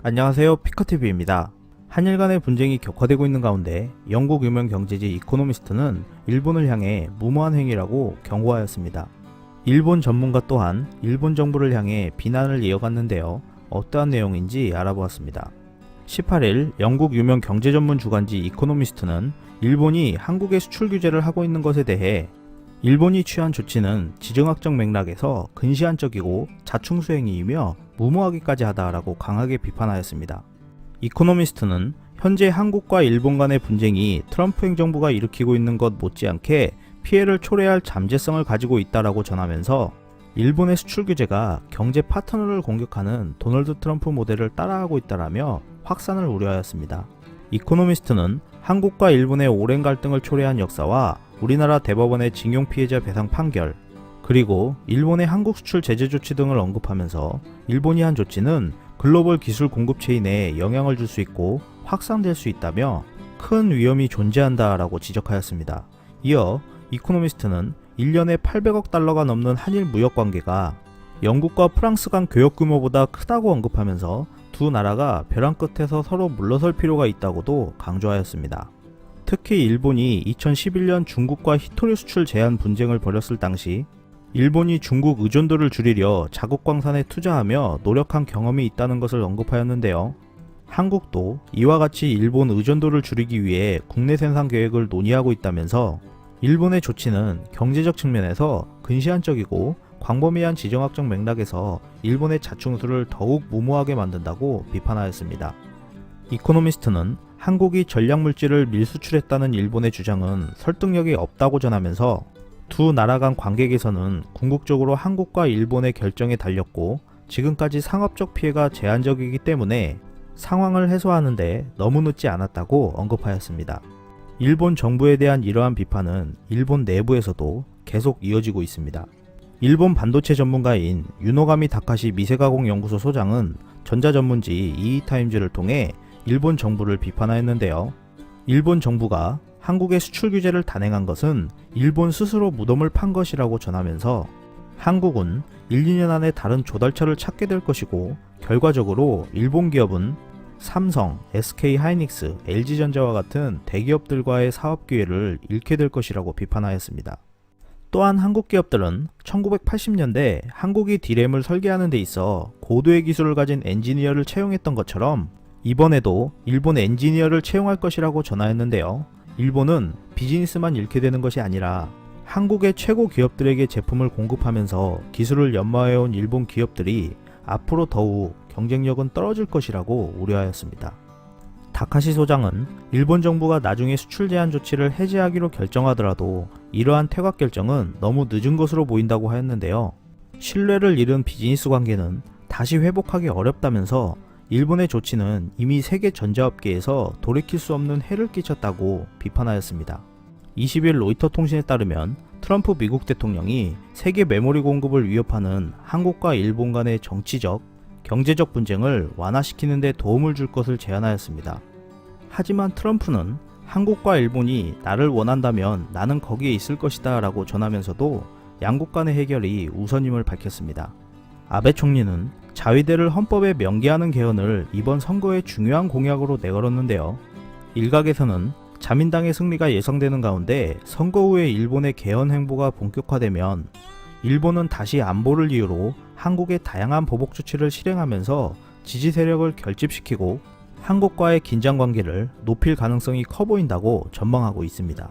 안녕하세요, 피커TV입니다. 한일 간의 분쟁이 격화되고 있는 가운데 영국 유명 경제지 이코노미스트는 일본을 향해 무모한 행위라고 경고하였습니다. 일본 전문가 또한 일본 정부를 향해 비난을 이어갔는데요. 어떠한 내용인지 알아보았습니다. 18일 영국 유명 경제 전문 주간지 이코노미스트는 일본이 한국에 수출 규제를 하고 있는 것에 대해 일본이 취한 조치는 지정학적 맥락에서 근시안적이고 자충수행이이며 무모하기까지 하다라고 강하게 비판하였습니다. 이코노미스트는 현재 한국과 일본 간의 분쟁이 트럼프 행정부가 일으키고 있는 것 못지않게 피해를 초래할 잠재성을 가지고 있다라고 전하면서 일본의 수출 규제가 경제 파트너를 공격하는 도널드 트럼프 모델을 따라하고 있다라며 확산을 우려하였습니다. 이코노미스트는 한국과 일본의 오랜 갈등을 초래한 역사와 우리나라 대법원의 징용 피해자 배상 판결, 그리고 일본의 한국 수출 제재 조치 등을 언급하면서 일본이 한 조치는 글로벌 기술 공급 체인에 영향을 줄 수 있고 확산될 수 있다며 큰 위험이 존재한다라고 지적하였습니다. 이어 이코노미스트는 1년에 800억 달러가 넘는 한일 무역 관계가 영국과 프랑스 간 교역 규모보다 크다고 언급하면서 두 나라가 벼랑 끝에서 서로 물러설 필요가 있다고도 강조하였습니다. 특히 일본이 2011년 중국과 히토류 수출 제한 분쟁을 벌였을 당시 일본이 중국 의존도를 줄이려 자국 광산에 투자하며 노력한 경험이 있다는 것을 언급하였는데요. 한국도 이와 같이 일본 의존도를 줄이기 위해 국내 생산 계획을 논의하고 있다면서 일본의 조치는 경제적 측면에서 근시안적이고 광범위한 지정학적 맥락에서 일본의 자충수를 더욱 무모하게 만든다고 비판하였습니다. 이코노미스트는 한국이 전략물질을 밀수출했다는 일본의 주장은 설득력이 없다고 전하면서 두 나라 간 관계 개선은 궁극적으로 한국과 일본의 결정에 달렸고 지금까지 상업적 피해가 제한적이기 때문에 상황을 해소하는데 너무 늦지 않았다고 언급하였습니다. 일본 정부에 대한 이러한 비판은 일본 내부에서도 계속 이어지고 있습니다. 일본 반도체 전문가인 유노가미 다카시 미세가공 연구소 소장은 전자전문지 이이타임즈를 통해 일본 정부를 비판하였는데요. 일본 정부가 한국의 수출 규제를 단행한 것은 일본 스스로 무덤을 판 것이라고 전하면서 한국은 1, 2년 안에 다른 조달처를 찾게 될 것이고 결과적으로 일본 기업은 삼성, SK하이닉스, LG전자와 같은 대기업들과의 사업 기회를 잃게 될 것이라고 비판하였습니다. 또한 한국 기업들은 1980년대 한국이 D램을 설계하는 데 있어 고도의 기술을 가진 엔지니어를 채용했던 것처럼 이번에도 일본 엔지니어를 채용할 것이라고 전하였는데요. 일본은 비즈니스만 잃게 되는 것이 아니라 한국의 최고 기업들에게 제품을 공급하면서 기술을 연마해온 일본 기업들이 앞으로 더욱 경쟁력은 떨어질 것이라고 우려하였습니다. 다카시 소장은 일본 정부가 나중에 수출 제한 조치를 해제하기로 결정하더라도 이러한 퇴각 결정은 너무 늦은 것으로 보인다고 하였는데요. 신뢰를 잃은 비즈니스 관계는 다시 회복하기 어렵다면서 일본의 조치는 이미 세계 전자업계에서 돌이킬 수 없는 해를 끼쳤다고 비판하였습니다. 20일 로이터 통신에 따르면 트럼프 미국 대통령이 세계 메모리 공급을 위협하는 한국과 일본 간의 정치적, 경제적 분쟁을 완화시키는 데 도움을 줄 것을 제안하였습니다. 하지만 트럼프는 한국과 일본이 나를 원한다면 나는 거기에 있을 것이다 라고 전하면서도 양국 간의 해결이 우선임을 밝혔습니다. 아베 총리는 자위대를 헌법에 명기하는 개헌을 이번 선거의 중요한 공약으로 내걸었는데요. 일각에서는 자민당의 승리가 예상되는 가운데 선거 후에 일본의 개헌 행보가 본격화되면 일본은 다시 안보를 이유로 한국의 다양한 보복 조치를 실행하면서 지지 세력을 결집시키고 한국과의 긴장 관계를 높일 가능성이 커 보인다고 전망하고 있습니다.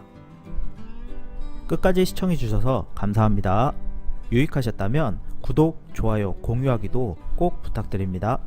끝까지 시청해주셔서 감사합니다. 유익하셨다면 구독, 좋아요, 공유하기도 꼭 부탁드립니다.